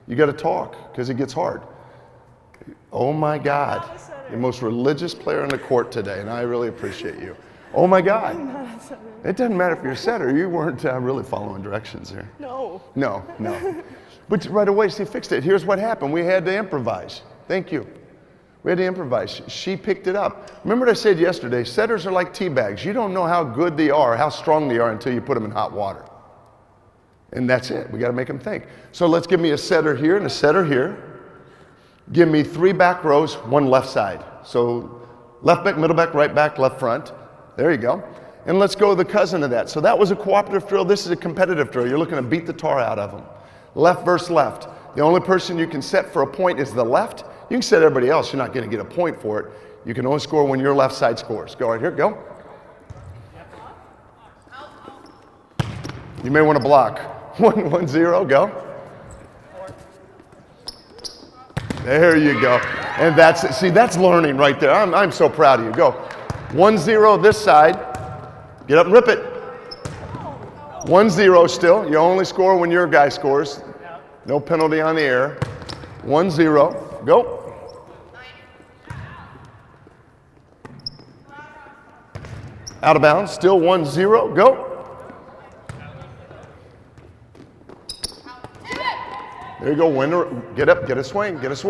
You got to talk because it gets hard. Oh my God. The most religious player on the court today, and I really appreciate you. Oh my God. It doesn't matter if you're a setter. You weren't really following directions here. No. But right away, she fixed it. Here's what happened. We had to improvise. Thank you. We had to improvise. She picked it up. Remember what I said yesterday? Setters are like tea bags. You don't know how good they are, how strong they are until you put them in hot water. And that's it. We got to make them think. So let's give me a setter here and a setter here. Give me 3 back rows, 1 left side. So left back, middle back, right back, left front. There you go. And let's go the cousin of that. So that was a cooperative drill. This is a competitive drill. You're looking to beat the tar out of them. Left versus left. The only person you can set for a point is the left. You can set everybody else. You're not going to get a point for it. You can only score when your left side scores. Go right here. Go. You may want to block. 1-0. Go. There you go. And that's it. See, that's learning right there. I'm so proud of you. Go. 1-0 this side. Get up and rip it. 1-0 still. You only score when your guy scores. No penalty on the air. 1-0. Go. Out of bounds. Still 1-0. Go. There you go. Winner. Get up. Get a swing. It's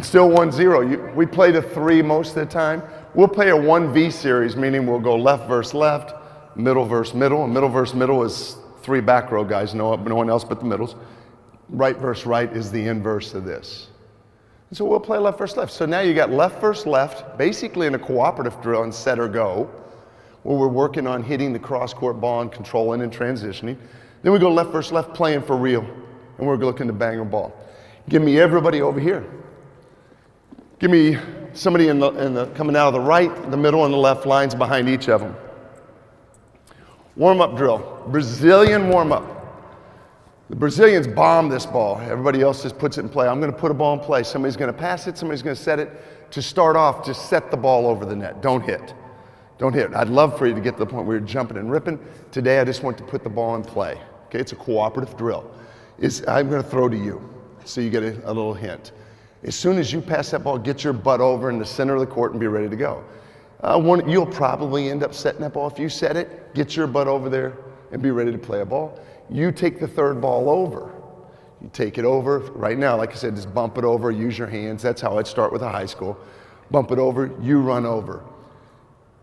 still 1-0. We play to 3 most of the time. We'll play a 1V series, meaning we'll go left versus left, middle versus middle. And middle versus middle is 3 back row guys. No one else but the middles. Right versus right is the inverse of this. And so we'll play left versus left. So now you got left versus left, basically in a cooperative drill in set or go, where we're working on hitting the cross-court ball and controlling and transitioning. Then we go left versus left, playing for real, and we're looking to bang a ball. Give me everybody over here. Give me somebody coming out of the right, the middle, and the left lines behind each of them. Warm-up drill, Brazilian warm-up. The Brazilians bomb this ball. Everybody else just puts it in play. I'm going to put a ball in play. Somebody's going to pass it. Somebody's going to set it. To start off, just set the ball over the net. Don't hit. Don't hit. I'd love for you to get to the point where you're jumping and ripping. Today, I just want to put the ball in play. Okay, it's a cooperative drill. I'm going to throw to you, so you get a little hint. As soon as you pass that ball, get your butt over in the center of the court and be ready to go. You'll probably end up setting that ball. If you set it, get your butt over there and be ready to play a ball. You take the third ball over. You take it over. Right now, like I said, just bump it over, use your hands. That's how I'd start with a high school. Bump it over, you run over.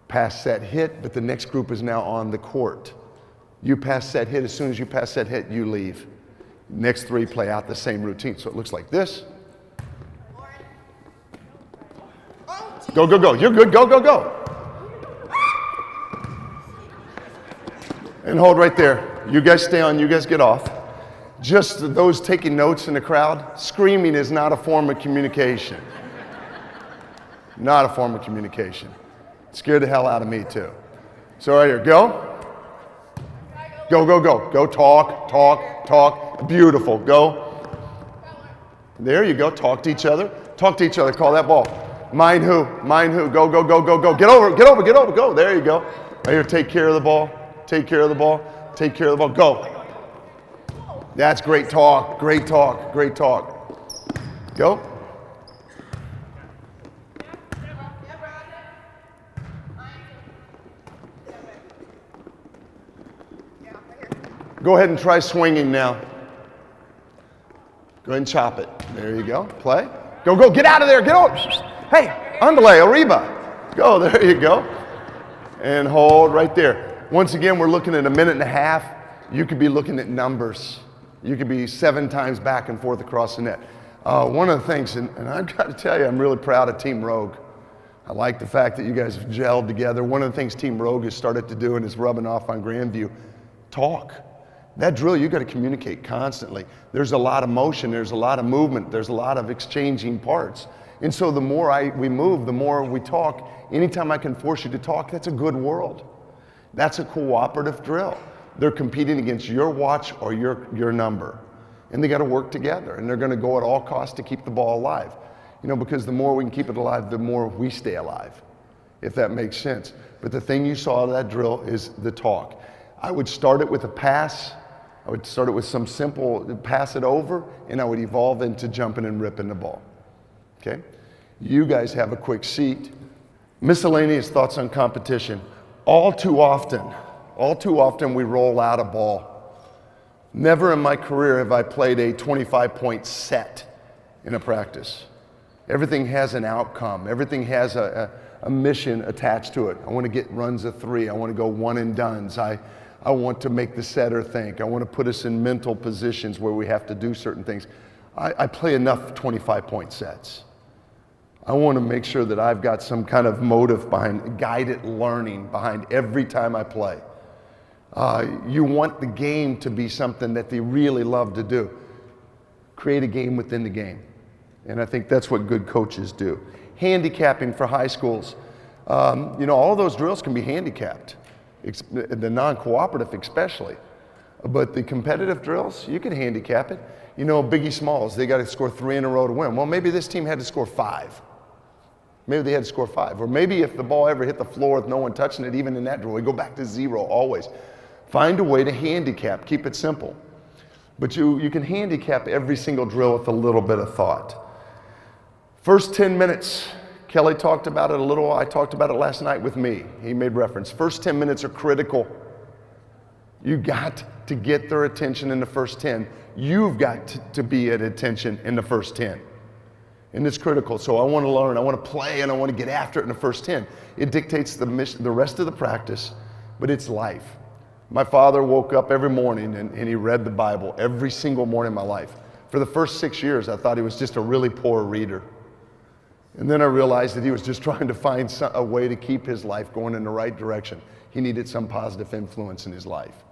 Pass, set, hit, but the next group is now on the court. You pass, set, hit. As soon as you pass, set, hit, you leave. Next three play out the same routine. So it looks like this. Go, go, go. You're good. Go, go, go. And hold right there. You guys stay on. You guys get off. Just those taking notes in the crowd, screaming is not a form of communication. Not a form of communication. It scared the hell out of me too. So right here, go. Go, go, go. Go, talk, talk, talk. Beautiful. Go. There you go. Talk to each other. Talk to each other. Call that ball. Mind who? Mind who? Go, go, go, go, go. Get over, get over, get over. Go. There you go. Right here, take care of the ball. Take care of the ball. Take care of the ball. Go. That's great talk. Great talk. Great talk. Go. Go ahead and try swinging now. Go ahead and chop it. There you go. Play. Go, go. Get out of there. Get over. Hey, andale, arriba. Go. There you go. And hold right there. Once again, we're looking at a minute and a half. You could be looking at numbers. You could be 7 times back and forth across the net. One of the things, and I've got to tell you, I'm really proud of Team Rogue. I like the fact that you guys have gelled together. One of the things Team Rogue has started to do and is rubbing off on Grandview, talk. That drill, you got to communicate constantly. There's a lot of motion, there's a lot of movement, there's a lot of exchanging parts. And so the more we move, the more we talk. Anytime I can force you to talk, that's a good world. That's a cooperative drill. They're competing against your watch or your number. And they got to work together. And they're going to go at all costs to keep the ball alive. You know, because the more we can keep it alive, the more we stay alive, if that makes sense. But the thing you saw of that drill is the talk. I would start it with a pass. I would start it with some simple, pass it over, and I would evolve into jumping and ripping the ball. Okay? You guys have a quick seat. Miscellaneous thoughts on competition. All too often we roll out a ball. Never in my career have I played a 25-point set in a practice. Everything has an outcome. Everything has a mission attached to it. I want to get runs of 3. I want to go one and dones. I want to make the setter think. I want to put us in mental positions where we have to do certain things. I play enough 25-point sets. I want to make sure that I've got some kind of motive behind, guided learning behind every time I play. You want the game to be something that they really love to do. Create a game within the game. And I think that's what good coaches do. Handicapping for high schools. You know, all those drills can be handicapped. The non-cooperative especially. But the competitive drills, you can handicap it. You know, Biggie Smalls, they got to score 3 in a row to win. Well, maybe this team had to score 5. Maybe they had to score 5. Or maybe if the ball ever hit the floor with no one touching it, even in that drill, we go back to 0 always. Find a way to handicap. Keep it simple. But you can handicap every single drill with a little bit of thought. First 10 minutes, Kelly talked about it a little. I talked about it last night with me. He made reference. First 10 minutes are critical. You got to get their attention in the first 10. You've got to be at attention in the first 10. And it's critical. So I want to learn, I want to play, and I want to get after it in the first 10. It dictates the rest of the practice, but it's life. My father woke up every morning and he read the Bible every single morning of my life. For the first 6 years, I thought he was just a really poor reader. And then I realized that he was just trying to find a way to keep his life going in the right direction. He needed some positive influence in his life.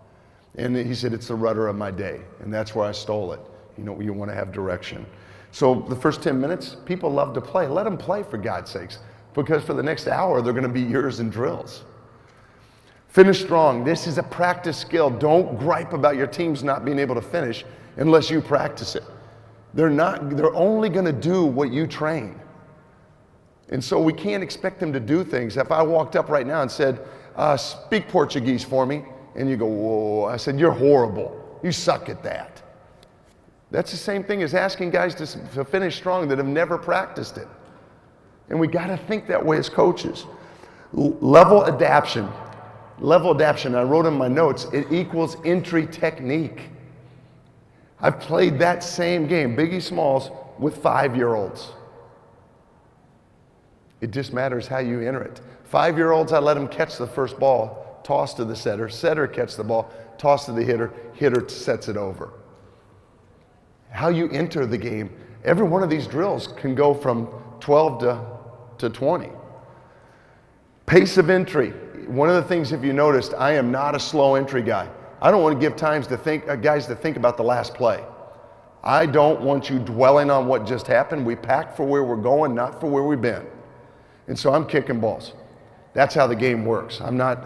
And he said, it's the rudder of my day. And that's where I stole it. You know, you want to have direction. So the first 10 minutes, people love to play. Let them play, for God's sakes, because for the next hour, they're going to be yours in drills. Finish strong. This is a practice skill. Don't gripe about your teams not being able to finish unless you practice it. They're only going to do what you train. And so we can't expect them to do things. If I walked up right now and said, speak Portuguese for me, and you go, whoa, I said, you're horrible. You suck at that. That's the same thing as asking guys to finish strong that have never practiced it. And we got to think that way as coaches. Level adaptation. Level adaptation, I wrote in my notes, it equals entry technique. I've played that same game, Biggie Smalls, with 5-year-olds. It just matters how you enter it. 5-year-olds, I let them catch the first ball, toss to the setter catch the ball, toss to the hitter sets it over. How you enter the game, every one of these drills can go from 12 to 20. Pace of entry. One of the things, if you noticed, I am not a slow entry guy. I don't want to give guys to think about the last play. I don't want you dwelling on what just happened. We packed for where we're going, not for where we've been. And so I'm kicking balls. That's how the game works. I'm not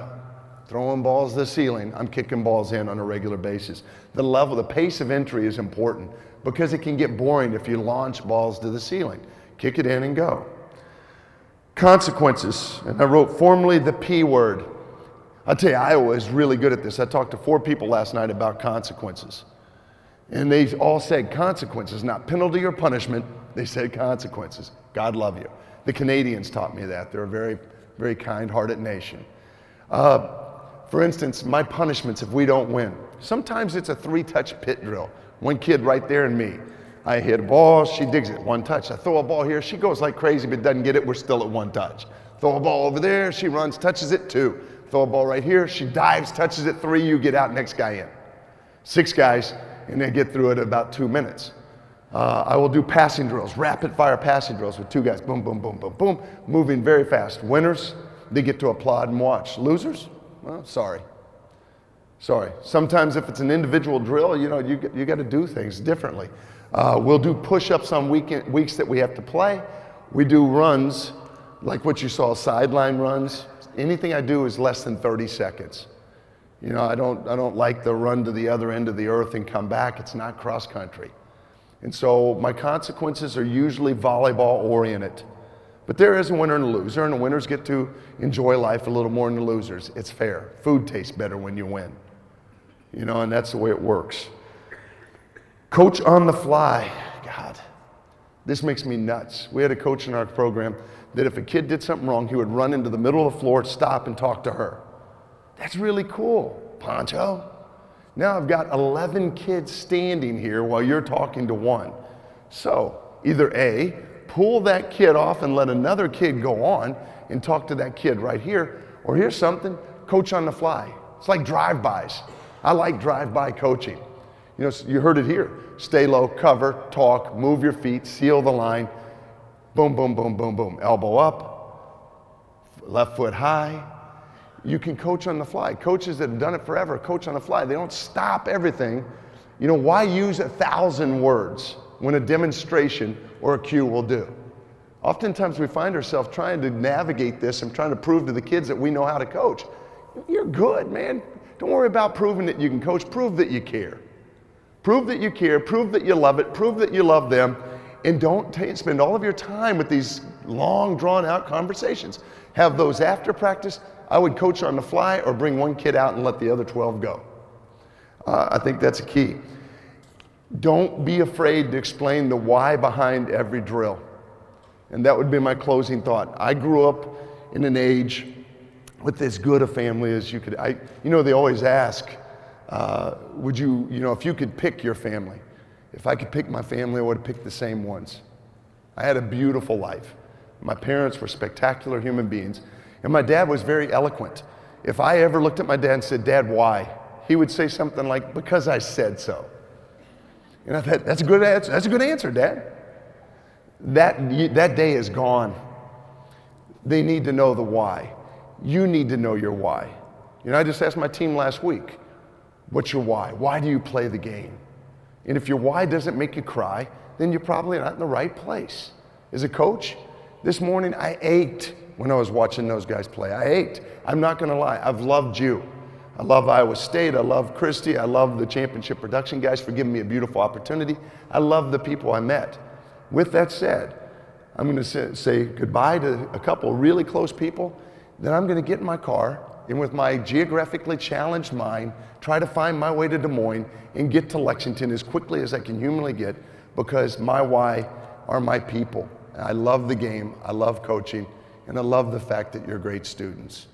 throwing balls to the ceiling. I'm kicking balls in on a regular basis. The pace of entry is important because it can get boring if you launch balls to the ceiling. Kick it in and go. Consequences. And I wrote formally the P word. I'll tell you, Iowa is really good at this. I talked to 4 people last night about consequences. And they all said consequences, not penalty or punishment. They said consequences. God love you. The Canadians taught me that. They're a very, very kind-hearted nation. For instance, my punishments if we don't win. Sometimes it's a 3-touch pit drill. One kid right there and me. I hit a ball, she digs it, 1 touch. I throw a ball here, she goes like crazy but doesn't get it, we're still at 1 touch. Throw a ball over there, she runs, touches it, 2. Throw a ball right here, she dives, touches it, 3, you get out, next guy in. 6 guys, and they get through it in about 2 minutes. I will do passing drills, rapid fire passing drills with 2 guys, boom, boom, boom, boom, boom, moving very fast. Winners, they get to applaud and watch. Losers, well, sorry. Sometimes if it's an individual drill, you know, you got to do things differently. We'll do push-ups on weeks that we have to play. We do runs, like what you saw, sideline runs. Anything I do is less than 30 seconds. You know, I don't like the run to the other end of the earth and come back. It's not cross country. And so my consequences are usually volleyball oriented. But there is a winner and a loser, and the winners get to enjoy life a little more than the losers. It's fair. Food tastes better when you win. You know, and that's the way it works. Coach on the fly. God, this makes me nuts. We had a coach in our program that if a kid did something wrong, he would run into the middle of the floor, stop and talk to her. That's really cool, Poncho. Now I've got 11 kids standing here while you're talking to 1. So either A, pull that kid off and let another kid go on and talk to that kid right here, or here's something, coach on the fly. It's like drive-bys. I like drive-by coaching. You know, you heard it here. Stay low, cover, talk, move your feet, seal the line. Boom, boom, boom, boom, boom. Elbow up, left foot high. You can coach on the fly. Coaches that have done it forever coach on the fly. They don't stop everything. You know, why use 1,000 words when a demonstration or a cue will do? Oftentimes we find ourselves trying to navigate this and trying to prove to the kids that we know how to coach. You're good, man. Don't worry about proving that you can coach. Prove that you care. Prove that you care. Prove that you love it. Prove that you love them. And don't spend all of your time with these long, drawn-out conversations. Have those after practice. I would coach on the fly or bring 1 kid out and let the other 12 go. I think that's a key. Don't be afraid to explain the why behind every drill. And that would be my closing thought. I grew up in an age with as good a family as you could. You know, they always ask, would you, if you could pick your family. If I could pick my family, I would have picked the same ones. I had a beautiful life. My parents were spectacular human beings. And my dad was very eloquent. If I ever looked at my dad and said, Dad, why? He would say something like, because I said so. And I thought, that's a good answer, Dad. that day is gone. They need to know the why. You need to know your why. I just asked my team last week, what's your why? Why do you play the game? And if your why doesn't make you cry, then you're probably not in the right place. As a coach, this morning I ached when I was watching those guys play. I ached. I'm not going to lie. I've loved you. I love Iowa State. I love Christie. I love the championship production guys for giving me a beautiful opportunity. I love the people I met. With that said, I'm going to say goodbye to a couple really close people. Then I'm going to get in my car and with my geographically challenged mind, try to find my way to Des Moines and get to Lexington as quickly as I can humanly get, because my why are my people. I love the game, I love coaching, and I love the fact that you're great students.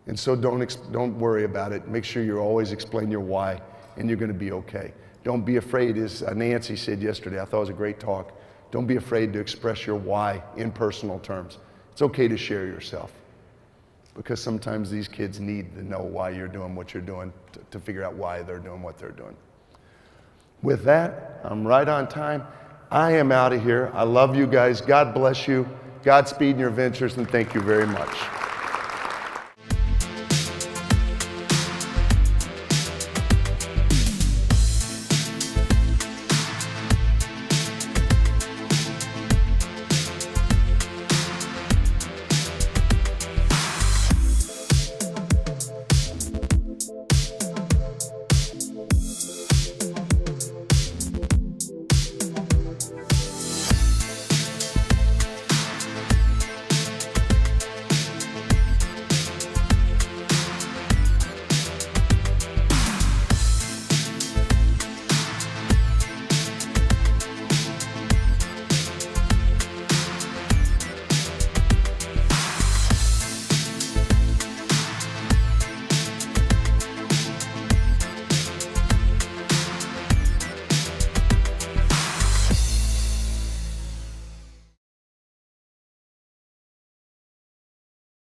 And so don't worry about it. Make sure you always explain your why, and you're going to be okay. Don't be afraid, as Nancy said yesterday. I thought it was a great talk. Don't be afraid to express your why in personal terms. It's okay to share yourself, because sometimes these kids need to know why you're doing what you're doing to figure out why they're doing what they're doing. With that, I'm right on time. I am out of here. I love you guys. God bless you. Godspeed in your ventures, and thank you very much.